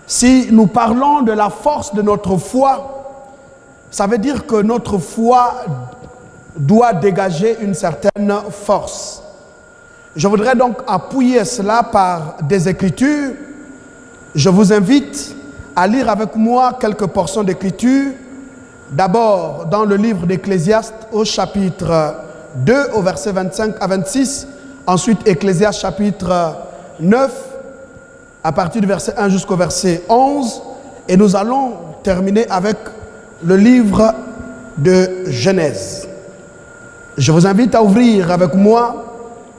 Si nous parlons de la force de notre foi, ça veut dire que notre foi doit dégager une certaine force. Je voudrais donc appuyer cela par des écritures. Je vous invite à lire avec moi quelques portions d'écriture. D'abord, dans le livre d'Ecclésiaste au chapitre 2, au verset 25 à 26. Ensuite, Ecclésiaste chapitre 9, à partir du verset 1 jusqu'au verset 11. Et nous allons terminer avec le livre de Genèse. Je vous invite à ouvrir avec moi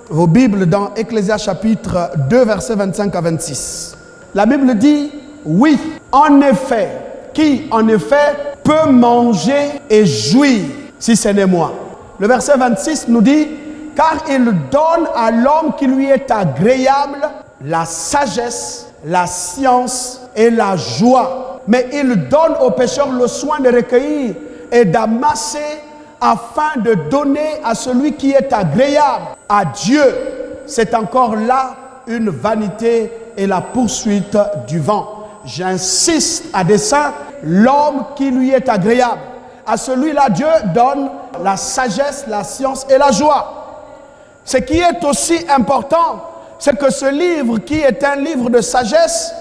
vos Bibles dans Ecclésiaste chapitre 2, verset 25 à 26. La Bible dit, oui, en effet, qui en effet peut manger et jouir si ce n'est moi. Le verset 26 nous dit, car il donne à l'homme qui lui est agréable la sagesse, la science et la joie. Mais il donne aux pécheurs le soin de recueillir et d'amasser afin de donner à celui qui est agréable à Dieu. C'est encore là une vanité et la poursuite du vent. J'insiste à dessein, l'homme qui lui est agréable. À celui-là, Dieu donne la sagesse, la science et la joie. Ce qui est aussi important, c'est que ce livre qui est un livre de sagesse,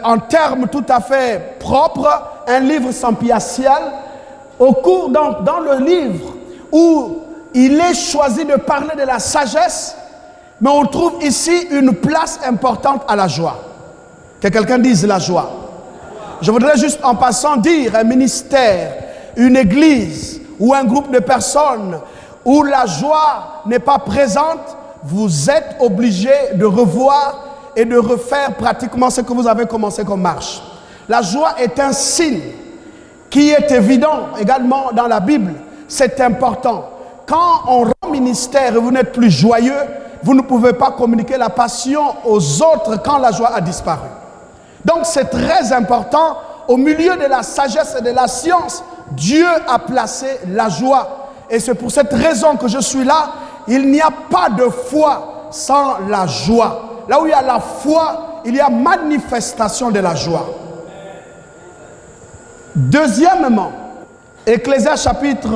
en termes tout à fait propres, un livre sapientiel, au cours dans le livre où il est choisi de parler de la sagesse, mais on trouve ici une place importante à la joie. Que quelqu'un dise la joie. Je voudrais juste en passant dire un ministère, une église ou un groupe de personnes où la joie n'est pas présente, vous êtes obligé de revoir et de refaire pratiquement ce que vous avez commencé comme marche. La joie est un signe qui est évident également dans la Bible. C'est important. Quand on rend ministère et vous n'êtes plus joyeux, vous ne pouvez pas communiquer la passion aux autres quand la joie a disparu. Donc c'est très important, au milieu de la sagesse et de la science, Dieu a placé la joie. Et c'est pour cette raison que je suis là. Il n'y a pas de foi sans la joie. Là où il y a la foi, il y a manifestation de la joie. Deuxièmement, Ecclésiaste chapitre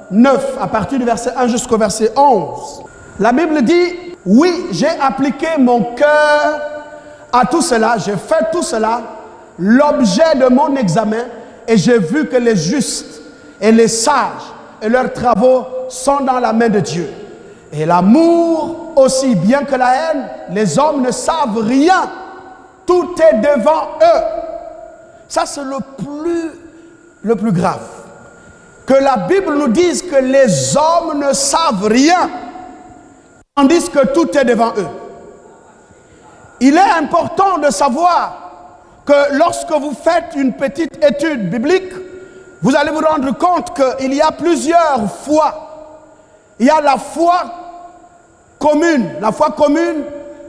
9, à partir du verset 1 jusqu'au verset 11. La Bible dit, oui, j'ai appliqué mon cœur à tout cela, j'ai fait tout cela, l'objet de mon examen, et j'ai vu que les justes et les sages et leurs travaux sont dans la main de Dieu. Et l'amour aussi bien que la haine, les hommes ne savent rien. Tout est devant eux. Ça, c'est le plus grave. Que la Bible nous dise que les hommes ne savent rien, tandis que tout est devant eux. Il est important de savoir que lorsque vous faites une petite étude biblique, vous allez vous rendre compte qu'il y a plusieurs foi. Il y a la foi commune. La foi commune,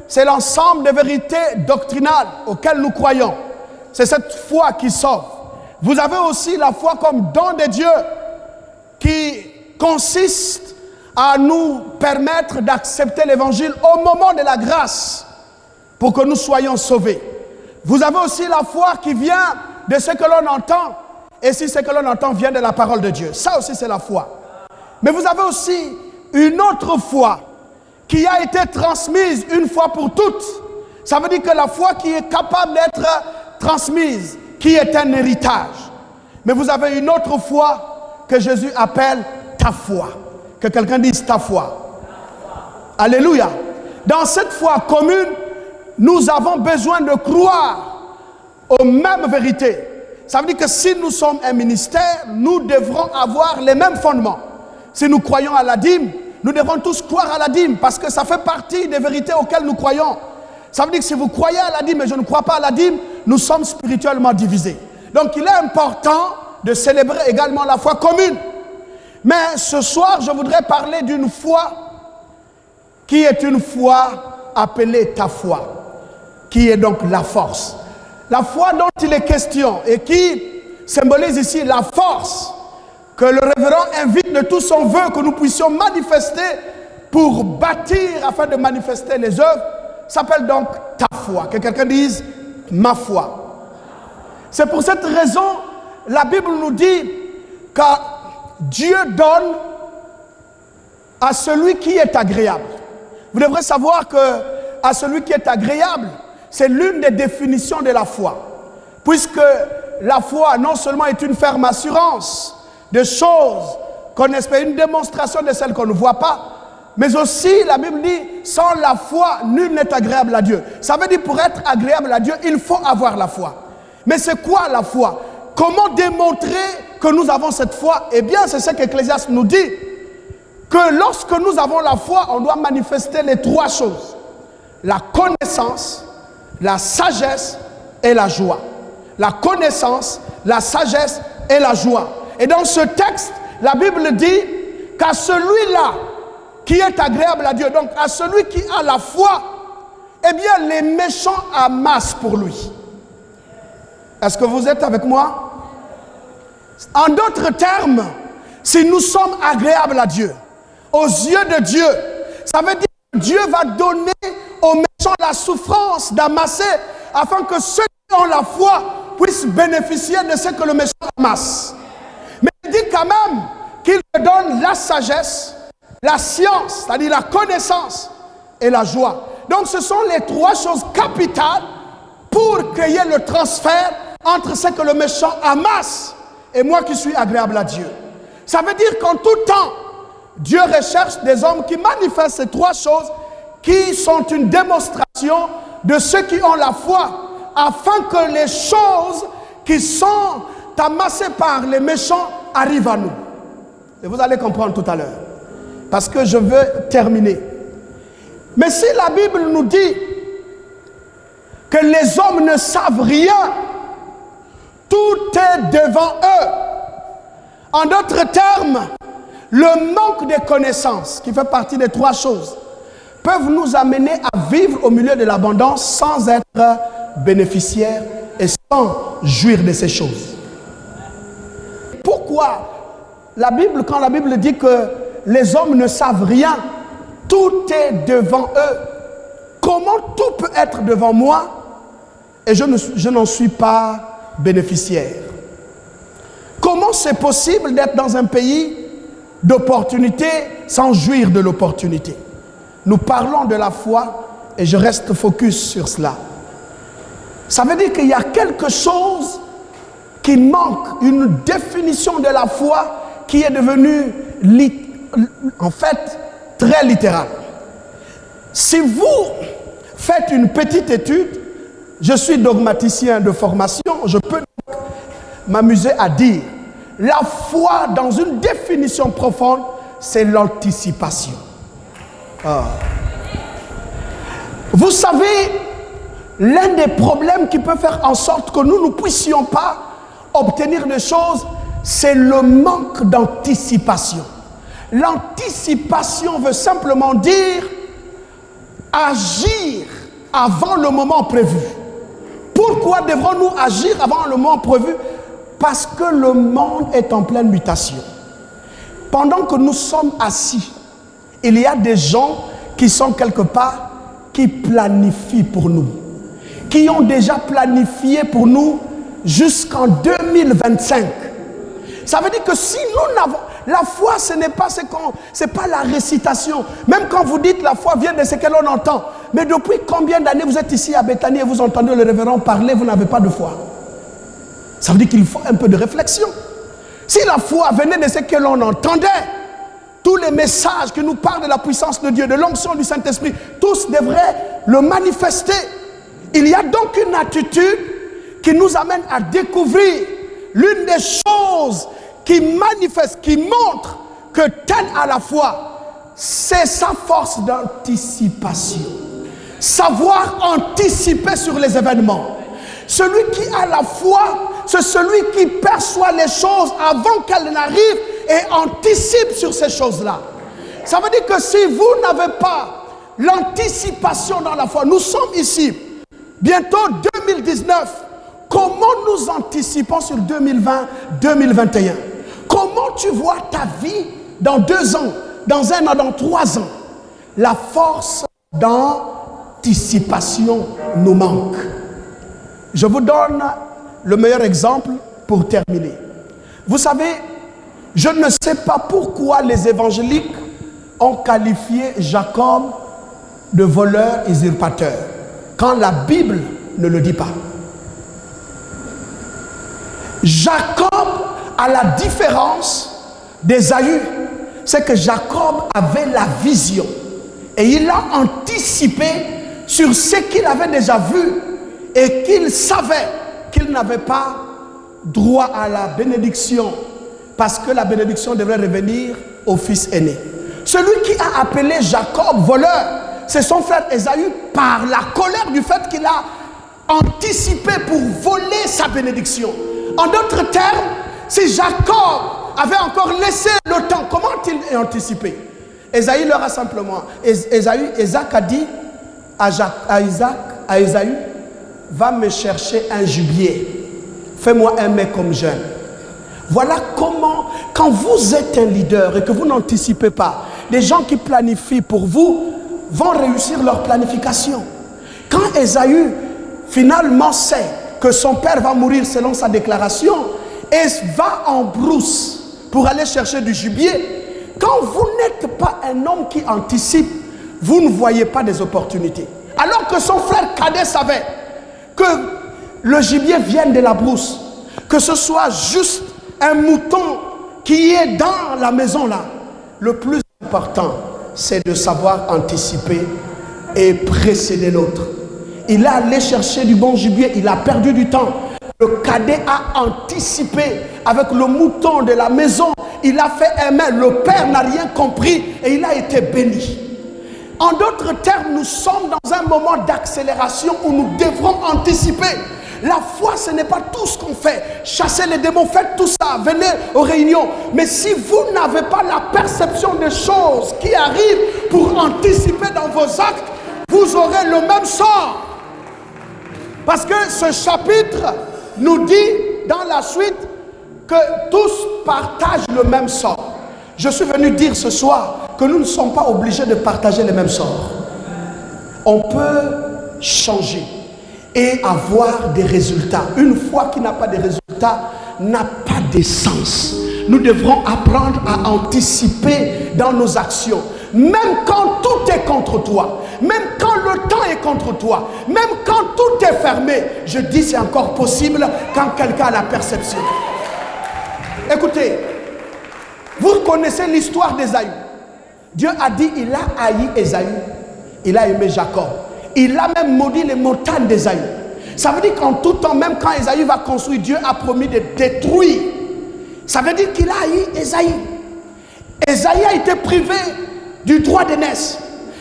c'est l'ensemble des vérités doctrinales auxquelles nous croyons. C'est cette foi qui sauve. Vous avez aussi la foi comme don de Dieu qui consiste à nous permettre d'accepter l'évangile au moment de la grâce pour que nous soyons sauvés. Vous avez aussi la foi qui vient de ce que l'on entend, et si ce que l'on entend vient de la parole de Dieu. Ça aussi, c'est la foi. Mais vous avez aussi une autre foi qui a été transmise une fois pour toutes. Ça veut dire que la foi qui est capable d'être transmise, qui est un héritage. Mais vous avez une autre foi que Jésus appelle ta foi. Que quelqu'un dise ta foi. Alléluia. Dans cette foi commune, nous avons besoin de croire aux mêmes vérités. Ça veut dire que si nous sommes un ministère, nous devrons avoir les mêmes fondements. Si nous croyons à la dîme, nous devons tous croire à la dîme parce que ça fait partie des vérités auxquelles nous croyons. Ça veut dire que si vous croyez à la dîme et je ne crois pas à la dîme, nous sommes spirituellement divisés. Donc il est important de célébrer également la foi commune. Mais ce soir, je voudrais parler d'une foi qui est une foi appelée ta foi, qui est donc la force. La foi dont il est question et qui symbolise ici la force que le révérend invite de tout son vœu que nous puissions manifester pour bâtir afin de manifester les œuvres, s'appelle donc ta foi. Que quelqu'un dise ma foi. C'est pour cette raison, la Bible nous dit que Dieu donne à celui qui est agréable. Vous devrez savoir que à celui qui est agréable, c'est l'une des définitions de la foi. Puisque la foi non seulement est une ferme assurance de choses qu'on espère, une démonstration de celles qu'on ne voit pas, mais aussi la Bible dit, sans la foi, nul n'est agréable à Dieu. Ça veut dire pour être agréable à Dieu, il faut avoir la foi. Mais c'est quoi la foi? Comment démontrer que nous avons cette foi? Eh bien, c'est ce qu'Ecclésiaste nous dit, que lorsque nous avons la foi, on doit manifester les trois choses. La connaissance, la sagesse et la joie. La connaissance, la sagesse et la joie. Et dans ce texte, la Bible dit qu'à celui-là qui est agréable à Dieu, donc à celui qui a la foi, eh bien les méchants amassent pour lui. Est-ce que vous êtes avec moi? En d'autres termes, si nous sommes agréables à Dieu, aux yeux de Dieu, ça veut dire que Dieu va donner aux méchants la souffrance d'amasser afin que ceux qui ont la foi puissent bénéficier de ce que le méchant amasse. Mais il dit quand même qu'il donne la sagesse, la science, c'est-à-dire la connaissance et la joie. Donc ce sont les trois choses capitales pour créer le transfert entre ce que le méchant amasse et moi qui suis agréable à Dieu. Ça veut dire qu'en tout temps, Dieu recherche des hommes qui manifestent ces trois choses qui sont une démonstration de ceux qui ont la foi, afin que les choses qui sont amassées par les méchants arrivent à nous. Et vous allez comprendre tout à l'heure, parce que je veux terminer. Mais si la Bible nous dit que les hommes ne savent rien, tout est devant eux. En d'autres termes, le manque de connaissances, qui fait partie des trois choses, peuvent nous amener à vivre au milieu de l'abondance sans être bénéficiaires et sans jouir de ces choses. Pourquoi la Bible, quand la Bible dit que les hommes ne savent rien, tout est devant eux. Comment tout peut être devant moi et je n'en suis pas bénéficiaire? Comment c'est possible d'être dans un pays d'opportunité sans jouir de l'opportunité? Nous parlons de la foi et je reste focus sur cela. Ça veut dire qu'il y a quelque chose qui manque, une définition de la foi qui est devenue en fait très littérale. Si vous faites une petite étude, je suis dogmaticien de formation, je peux m'amuser à dire la foi dans une définition profonde, c'est l'anticipation. Vous savez, l'un des problèmes qui peut faire en sorte que nous ne puissions pas obtenir des choses, c'est le manque d'anticipation. L'anticipation veut simplement dire agir avant le moment prévu. Pourquoi devrons-nous agir avant le moment prévu? Parce que le monde est en pleine mutation. Pendant que nous sommes assis, il y a des gens qui sont quelque part, qui planifient pour nous, qui ont déjà planifié pour nous jusqu'en 2025. Ça veut dire que si nous n'avons... La foi, ce n'est pas la récitation. Même quand vous dites la foi vient de ce que l'on entend. Mais depuis combien d'années vous êtes ici à Bethany et vous entendez le révérend parler, vous n'avez pas de foi? Ça veut dire qu'il faut un peu de réflexion. Si la foi venait de ce que l'on entendait, tous les messages qui nous parlent de la puissance de Dieu, de l'onction du Saint-Esprit, tous devraient le manifester. Il y a donc une attitude qui nous amène à découvrir l'une des choses qui manifeste, qui montre que tel a la foi, c'est sa force d'anticipation. Savoir anticiper sur les événements. Celui qui a la foi, c'est celui qui perçoit les choses avant qu'elles n'arrivent et anticipe sur ces choses-là. Ça veut dire que si vous n'avez pas l'anticipation dans la foi, nous sommes ici, bientôt 2019, comment nous anticipons sur 2020, 2021? Comment tu vois ta vie dans 2 ans, dans 1 an, dans 3 ans? La force d'anticipation nous manque. Je vous donne le meilleur exemple pour terminer. Vous savez, je ne sais pas pourquoi les évangéliques ont qualifié Jacob de voleur usurpateur, quand la Bible ne le dit pas. Jacob, à la différence d'Ésaü, c'est que Jacob avait la vision et il a anticipé sur ce qu'il avait déjà vu et qu'il savait qu'il n'avait pas droit à la bénédiction parce que la bénédiction devrait revenir au fils aîné. Celui qui a appelé Jacob voleur, c'est son frère Ésaü par la colère du fait qu'il a anticipé pour voler sa bénédiction. En d'autres termes, si Jacob avait encore laissé le temps, comment a-t-il anticipé? Ésaü leur a simplement, Isaac a dit à Ésaü, va me chercher un gibier, fais-moi un mec comme jeune. Voilà comment, quand vous êtes un leader et que vous n'anticipez pas, les gens qui planifient pour vous vont réussir leur planification. Quand Ésaü finalement sait que son père va mourir selon sa déclaration et va en brousse pour aller chercher du gibier, quand vous n'êtes pas un homme qui anticipe, vous ne voyez pas des opportunités. Alors que son frère cadet savait que le gibier vienne de la brousse, que ce soit juste un mouton qui est dans la maison là. Le plus important, c'est de savoir anticiper et précéder l'autre. Il est allé chercher du bon gibier, il a perdu du temps. Le cadet a anticipé avec le mouton de la maison. Il a fait un main, le père n'a rien compris et il a été béni. En d'autres termes, nous sommes dans un moment d'accélération où nous devrons anticiper. La foi, ce n'est pas tout ce qu'on fait. Chassez les démons, faites tout ça, venez aux réunions. Mais si vous n'avez pas la perception des choses qui arrivent pour anticiper dans vos actes, vous aurez le même sort. Parce que ce chapitre nous dit dans la suite que tous partagent le même sort. Je suis venu dire ce soir que nous ne sommes pas obligés de partager les mêmes sorts. On peut changer et avoir des résultats. Une foi qui n'a pas de résultats n'a pas de sens. Nous devrons apprendre à anticiper dans nos actions. Même quand tout est contre toi, même quand le temps est contre toi, même quand tout est fermé, je dis c'est encore possible quand quelqu'un a la perception. Écoutez, vous connaissez l'histoire d'Ésaü. Dieu a dit, il a haï Ésaü, il a aimé Jacob. Il a même maudit les montagnes d'Ésaü. Ça veut dire qu'en tout temps, même quand Ésaü va construire, Dieu a promis de détruire. Ça veut dire qu'il a haï Ésaü. Ésaü a été privé du droit d'aînesse.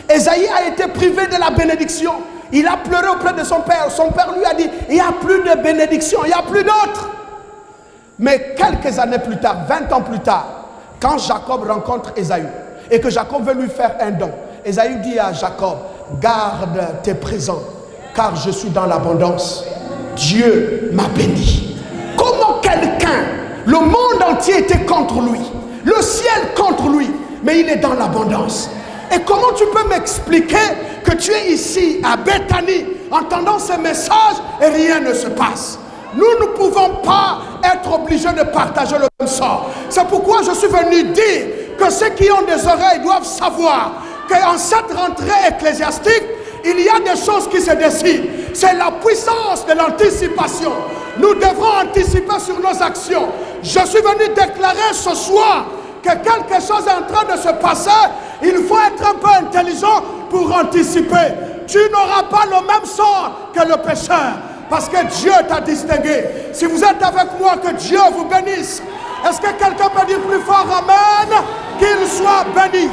Ésaü a été privé de la bénédiction. Il a pleuré auprès de son père. Son père lui a dit, il n'y a plus de bénédiction, il n'y a plus d'autre. Mais quelques années plus tard, 20 ans plus tard, quand Jacob rencontre Ésaü et que Jacob veut lui faire un don, Ésaü dit à Jacob, garde tes présents, car je suis dans l'abondance. Dieu m'a béni. Comment quelqu'un, le monde entier était contre lui, le ciel contre lui, mais il est dans l'abondance. Et comment tu peux m'expliquer que tu es ici à Bethanie, entendant ce message et rien ne se passe? Nous ne pouvons pas être obligés de partager le même sort. C'est pourquoi je suis venu dire que ceux qui ont des oreilles doivent savoir qu'en cette rentrée ecclésiastique, il y a des choses qui se décident. C'est la puissance de l'anticipation. Nous devrons anticiper sur nos actions. Je suis venu déclarer ce soir que quelque chose est en train de se passer. Il faut être un peu intelligent pour anticiper. Tu n'auras pas le même sort que le pécheur. Parce que Dieu t'a distingué. Si vous êtes avec moi, que Dieu vous bénisse. Est-ce que quelqu'un peut dire plus fort Amen? Qu'il soit béni.